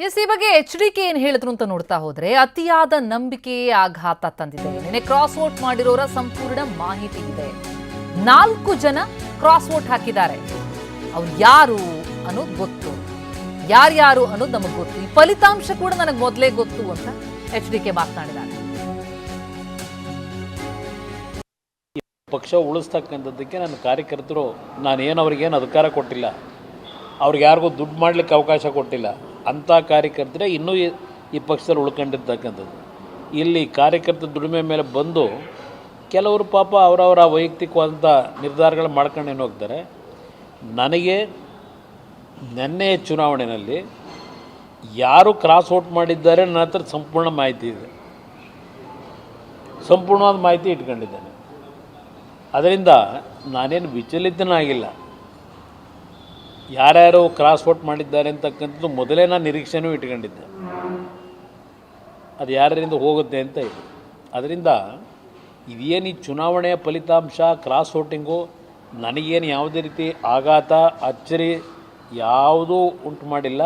S ಈ ಬಗ್ಗೆ HDK ಏನು ಹೇಳಿದ್ರು ಅಂತ ನೋಡ್ತಾ ಹೋದ್ರೆ ಅತಿಯಾದ ನಂಬಿಕೆಯೇ ಆಘಾತ ತಂದಿದೆ. ನಿನ್ನೆ ಕ್ರಾಸ್ ವೋಟ್ ಮಾಡಿರೋರ ಸಂಪೂರ್ಣ ಮಾಹಿತಿ ಇದೆ. 4 ಜನ ಕ್ರಾಸ್ ವೋಟ್ ಹಾಕಿದ್ದಾರೆ. ಅವ್ರು ಯಾರು ಅನ್ನೋದು ಗೊತ್ತು, ಯಾರ್ಯಾರು ಅನ್ನೋದು ನಮಗೆ ಗೊತ್ತು. ಈ ಫಲಿತಾಂಶ ಕೂಡ ನನಗೆ ಮೊದಲೇ ಗೊತ್ತು ಅಂತ HDK ಮಾತನಾಡಿದ್ದಾರೆ. ಪಕ್ಷ ಉಳಿಸ್ತಕ್ಕಂಥದ್ದಕ್ಕೆ ನನ್ನ ಕಾರ್ಯಕರ್ತರು ನಾನೇನು ಅವ್ರಿಗೇನು ಅಧಿಕಾರ ಕೊಟ್ಟಿಲ್ಲ, ಅವ್ರಿಗೆ ಯಾರಿಗೂ ದುಡ್ಡು ಮಾಡಲಿಕ್ಕೆ ಅವಕಾಶ ಕೊಟ್ಟಿಲ್ಲ. ಅಂಥ ಕಾರ್ಯಕರ್ತರೇ ಇನ್ನೂ ಈ ಪಕ್ಷದಲ್ಲಿ ಉಳ್ಕೊಂಡಿರ್ತಕ್ಕಂಥದ್ದು. ಇಲ್ಲಿ ಕಾರ್ಯಕರ್ತರ ದುಡಿಮೆ ಮೇಲೆ ಬಂದು ಕೆಲವರು ಪಾಪ ಅವರವರ ವೈಯಕ್ತಿಕವಾದಂಥ ನಿರ್ಧಾರಗಳು ಮಾಡ್ಕೊಂಡೇನು ಹೋಗ್ತಾರೆ. ನನಗೆ ನೆನ್ನೆ ಚುನಾವಣೆಯಲ್ಲಿ ಯಾರು ಕ್ರಾಸ್ ಔಟ್ ಮಾಡಿದ್ದಾರೆ ನನ್ನ ಹತ್ರ ಸಂಪೂರ್ಣ ಮಾಹಿತಿ ಇದೆ, ಸಂಪೂರ್ಣವಾದ ಮಾಹಿತಿ ಇಟ್ಕೊಂಡಿದ್ದೇನೆ. ಅದರಿಂದ ನಾನೇನು ವಿಚಲಿತನಾಗಿಲ್ಲ. ಯಾರ್ಯಾರು ಕ್ರಾಸ್ ಔಟ್ ಮಾಡಿದ್ದಾರೆ ಅಂತಕ್ಕಂಥದ್ದು ಮೊದಲೇ ನಾನು ನಿರೀಕ್ಷೆನೂ ಇಟ್ಕೊಂಡಿದ್ದೆ, ಅದು ಯಾರ್ಯಾರಿಂದ ಹೋಗುತ್ತೆ ಅಂತ ಇದೆ. ಅದರಿಂದ ಇದೇನು ಈ ಚುನಾವಣೆಯ ಫಲಿತಾಂಶ ಕ್ರಾಸ್ ಔಟಿಂಗು ನನಗೇನು ಯಾವುದೇ ರೀತಿ ಆಘಾತ ಅಚ್ಚರಿ ಯಾವುದೂ ಉಂಟು ಮಾಡಿಲ್ಲ.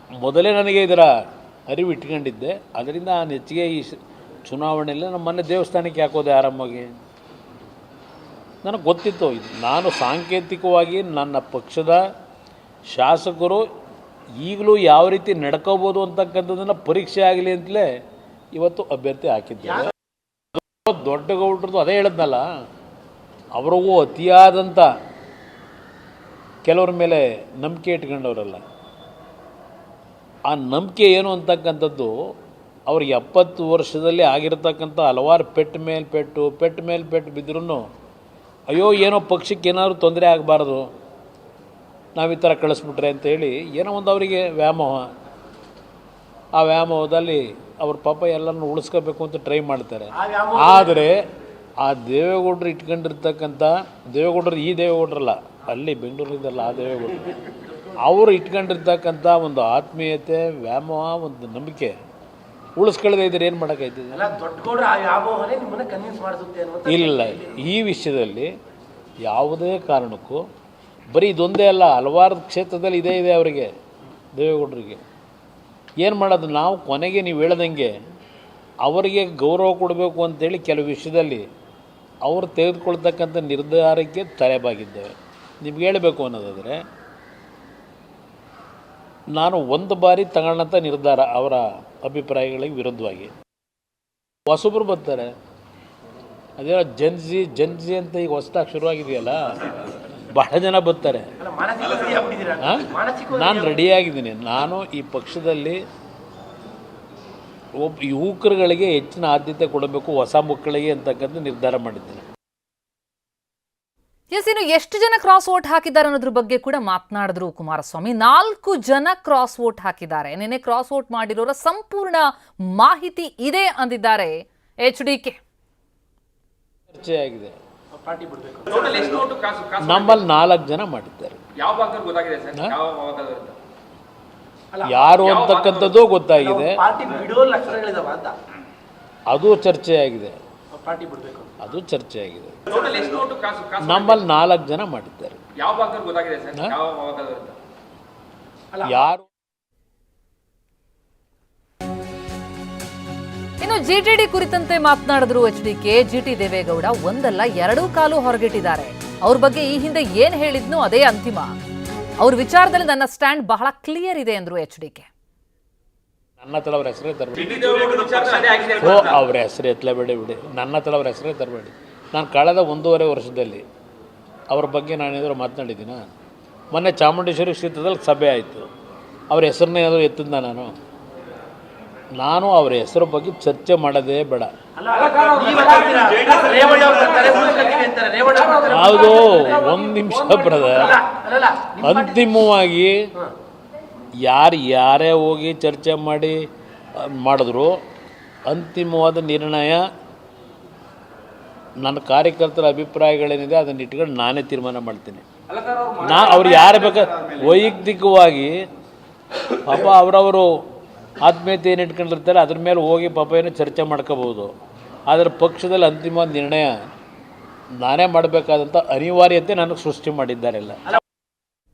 ಮೊದಲೇ ನನಗೆ ಇದರ ಅರಿವು ಇಟ್ಕೊಂಡಿದ್ದೆ. ಅದರಿಂದ ನಾನು ಹೆಚ್ಚಿಗೆ ಈ ಚುನಾವಣೆಯಲ್ಲಿ ನಮ್ಮ ಮನೆ ದೇವಸ್ಥಾನಕ್ಕೆ ಹಾಕೋದೆ ಆರಾಮಾಗಿ ನನಗೆ ಗೊತ್ತಿತ್ತು. ಇದು ನಾನು ಸಾಂಕೇತಿಕವಾಗಿ ನನ್ನ ಪಕ್ಷದ ಶಾಸಕರು ಈಗಲೂ ಯಾವ ರೀತಿ ನಡ್ಕೋಬೋದು ಅಂತಕ್ಕಂಥದ್ದನ್ನು ಪರೀಕ್ಷೆ ಆಗಲಿ ಅಂತಲೇ ಇವತ್ತು ಅಭ್ಯರ್ಥಿ ಹಾಕಿದ್ದಾರೆ. ದೊಡ್ಡ ಗೌಡ್ರದ್ದು ಅದೇ ಹೇಳಿದ್ನಲ್ಲ, ಅವ್ರಿಗೂ ಅತಿಯಾದಂಥ ಕೆಲವ್ರ ಮೇಲೆ ನಂಬಿಕೆ ಇಟ್ಕೊಂಡವರಲ್ಲ. ಆ ನಂಬಿಕೆ ಏನು ಅಂತಕ್ಕಂಥದ್ದು ಅವ್ರಿಗೆ 70 ವರ್ಷದಲ್ಲಿ ಆಗಿರತಕ್ಕಂಥ ಹಲವಾರು ಪೆಟ್ಟು ಮೇಲೆ ಪೆಟ್ಟು ಬಿದ್ದರೂ ಅಯ್ಯೋ ಏನೋ ಪಕ್ಷಕ್ಕೆ ಏನಾದರೂ ತೊಂದರೆ ಆಗಬಾರ್ದು, ನಾವು ಈ ಥರ ಕಳಿಸ್ಬಿಟ್ರೆ ಅಂತೇಳಿ ಏನೋ ಒಂದು ಅವರಿಗೆ ವ್ಯಾಮೋಹ. ಆ ವ್ಯಾಮೋಹದಲ್ಲಿ ಅವ್ರ ಪಾಪ ಎಲ್ಲರನ್ನೂ ಉಳಿಸ್ಕೋಬೇಕು ಅಂತ ಟ್ರೈ ಮಾಡ್ತಾರೆ. ಆದರೆ ಆ ದೇವೇಗೌಡರು ಇಟ್ಕೊಂಡಿರ್ತಕ್ಕಂಥ ದೇವೇಗೌಡರು ಈ ದೇವೇಗೌಡರಲ್ಲ, ಅಲ್ಲಿ ಬೆಂಗಳೂರಿದ್ದಲ್ಲ ಆ ದೇವೇಗೌಡರು, ಅವರು ಇಟ್ಕೊಂಡಿರ್ತಕ್ಕಂಥ ಒಂದು ಆತ್ಮೀಯತೆ, ವ್ಯಾಮೋಹ, ಒಂದು ನಂಬಿಕೆ ಉಳಿಸ್ಕೊಳ್ಳದೆ ಇದ್ರೆ ಏನು ಮಾಡೋಕ್ಕಾಯ್ತದೆ? ಇಲ್ಲ, ಈ ವಿಷಯದಲ್ಲಿ ಯಾವುದೇ ಕಾರಣಕ್ಕೂ ಬರೀ ಇದೊಂದೇ ಅಲ್ಲ, ಹಲವಾರು ಕ್ಷೇತ್ರದಲ್ಲಿ ಇದೇ ಇದೆ ಅವರಿಗೆ, ದೇವೇಗೌಡರಿಗೆ. ಏನು ಮಾಡೋದು? ನಾವು ಕೊನೆಗೆ ನೀವು ಹೇಳ್ದಂಗೆ ಅವರಿಗೆ ಗೌರವ ಕೊಡಬೇಕು ಅಂತೇಳಿ ಕೆಲವು ವಿಷಯದಲ್ಲಿ ಅವರು ತೆಗೆದುಕೊಳ್ತಕ್ಕಂಥ ನಿರ್ಧಾರಕ್ಕೆ ತಲೆಬಾಗಿದ್ದೇವೆ. ನಿಮ್ಗೆ ಹೇಳಬೇಕು ಅನ್ನೋದಾದರೆ, ನಾನು ಒಂದು ಬಾರಿ ತಗೊಳ್ಳೋಂಥ ನಿರ್ಧಾರ ಅವರ ಅಭಿಪ್ರಾಯಗಳಿಗೆ ವಿರುದ್ಧವಾಗಿ ಹೊಸಬ್ರು ಬರ್ತಾರೆ. ಅದೇ ಜನ್ಜಿ ಅಂತ ಈಗ ಹೊಸದಾಗಿ ಶುರುವಾಗಿದೆಯಲ್ಲ, ಬಹಳ ಜನ ಬರ್ತಾರೆ. ನಾನು ರೆಡಿಯಾಗಿದ್ದೀನಿ. ನಾನು ಈ ಪಕ್ಷದಲ್ಲಿ ಯುವಕರುಗಳಿಗೆ ಹೆಚ್ಚಿನ ಆದ್ಯತೆ ಕೊಡಬೇಕು, ಹೊಸ ಮಕ್ಕಳಿಗೆ ಅಂತಕ್ಕಂಥ ನಿರ್ಧಾರ ಮಾಡಿದ್ದೇನೆ. ಎಸ್, ಇನ್ನು ಎಷ್ಟು ಜನ ಕ್ರಾಸ್ ವೋಟ್ ಹಾಕಿದ್ದಾರೆ ಅನ್ನೋದ್ರ ಬಗ್ಗೆ ಕೂಡ ಮಾತನಾಡಿದ್ರು ಕುಮಾರಸ್ವಾಮಿ. 4 ಜನ ಕ್ರಾಸ್ ವೋಟ್ ಹಾಕಿದ್ದಾರೆ. ನಿನ್ನೆ ಕ್ರಾಸ್ ವೋಟ್ ಮಾಡಿರೋರ ಸಂಪೂರ್ಣ ಮಾಹಿತಿ ಇದೆ ಅಂದಿದ್ದಾರೆ HDK. ಚರ್ಚೆ ಆಗಿದೆ. ನಮ್ಮಲ್ಲಿ 4 ಜನ ಮಾಡಿದ್ದಾರೆ. ಯಾರು ಅಂತಕ್ಕಂಥದ್ದು ಗೊತ್ತಾಗಿದೆ, ಅದು ಚರ್ಚೆ ಆಗಿದೆ. ನಮ್ಮಲ್ಲಿ 4 ಜನ ಮಾಡಿದ್ದಾರೆ. ಯಾರು? ಇನ್ನು GTD ಕುರಿತಂತೆ ಮಾತನಾಡಿದ್ರು HDK. GT ದೇವೇಗೌಡ ಒಂದಲ್ಲ 2 ಕಾಲು ಹೊರಗಿಟ್ಟಿದ್ದಾರೆ. ಅವ್ರ ಬಗ್ಗೆ ಈ ಹಿಂದೆ ಏನ್ ಹೇಳಿದ್ನೋ ಅದೇ ಅಂತಿಮ. ಅವ್ರ ವಿಚಾರದಲ್ಲಿ ನನ್ನ ಸ್ಟ್ಯಾಂಡ್ ಬಹಳ ಕ್ಲಿಯರ್ ಇದೆ ಅಂದ್ರು HDK. ನನ್ನ ಹತ್ರ ಅವ್ರ ಹೆಸರೇ ತರಬೇಡಿ, ಅವ್ರ ಹೆಸರು ಎತ್ತಲೇಬೇಡಿ ಬಿಡಿ. ನನ್ನ ಹತ್ರ ಅವ್ರ ಹೆಸರೇ ತರಬೇಡಿ. ನಾನು ಕಳೆದ 1.5 ವರ್ಷದಲ್ಲಿ ಅವ್ರ ಬಗ್ಗೆ ನಾನೇನಾದರೂ ಮಾತನಾಡಿದ್ದೀನ? ಮೊನ್ನೆ ಚಾಮುಂಡೇಶ್ವರಿ ಕ್ಷೇತ್ರದಲ್ಲಿ ಸಭೆ ಆಯಿತು, ಅವ್ರ ಹೆಸರನ್ನೇ ಏನಾದರೂ ಎತ್ತಿದ್ದ? ನಾನು ಅವರ ಹೆಸರು ಬಗ್ಗೆ ಚರ್ಚೆ ಮಾಡೋದೇ ಬೇಡ. ಹೌದು, 1 ನಿಮಿಷ ಬ್ರದರ್. ಅಂತಿಮವಾಗಿ ಯಾರೇ ಹೋಗಿ ಚರ್ಚೆ ಮಾಡಿದ್ರು ಅಂತಿಮವಾದ ನಿರ್ಣಯ ನನ್ನ ಕಾರ್ಯಕರ್ತರ ಅಭಿಪ್ರಾಯಗಳೇನಿದೆ ಅದನ್ನು ಇಟ್ಕೊಂಡು ನಾನೇ ತೀರ್ಮಾನ ಮಾಡ್ತೀನಿ. ಅವ್ರು ಯಾರು ವೈಯಕ್ತಿಕವಾಗಿ ಪಾಪ ಅವರವರು ಆತ್ಮೀಯತೆ ಏನು ಇಟ್ಕೊಂಡಿರ್ತಾರೆ ಅದ್ರ ಮೇಲೆ ಹೋಗಿ ಪಾಪ ಏನೋ ಚರ್ಚೆ ಮಾಡ್ಕೋಬೋದು. ಆದರೆ ಪಕ್ಷದಲ್ಲಿ ಅಂತಿಮವಾದ ನಿರ್ಣಯ ನಾನೇ ಮಾಡಬೇಕಾದಂಥ ಅನಿವಾರ್ಯತೆ ನನಗೆ ಸೃಷ್ಟಿ ಮಾಡಿದ್ದಾರೆಲ್ಲ.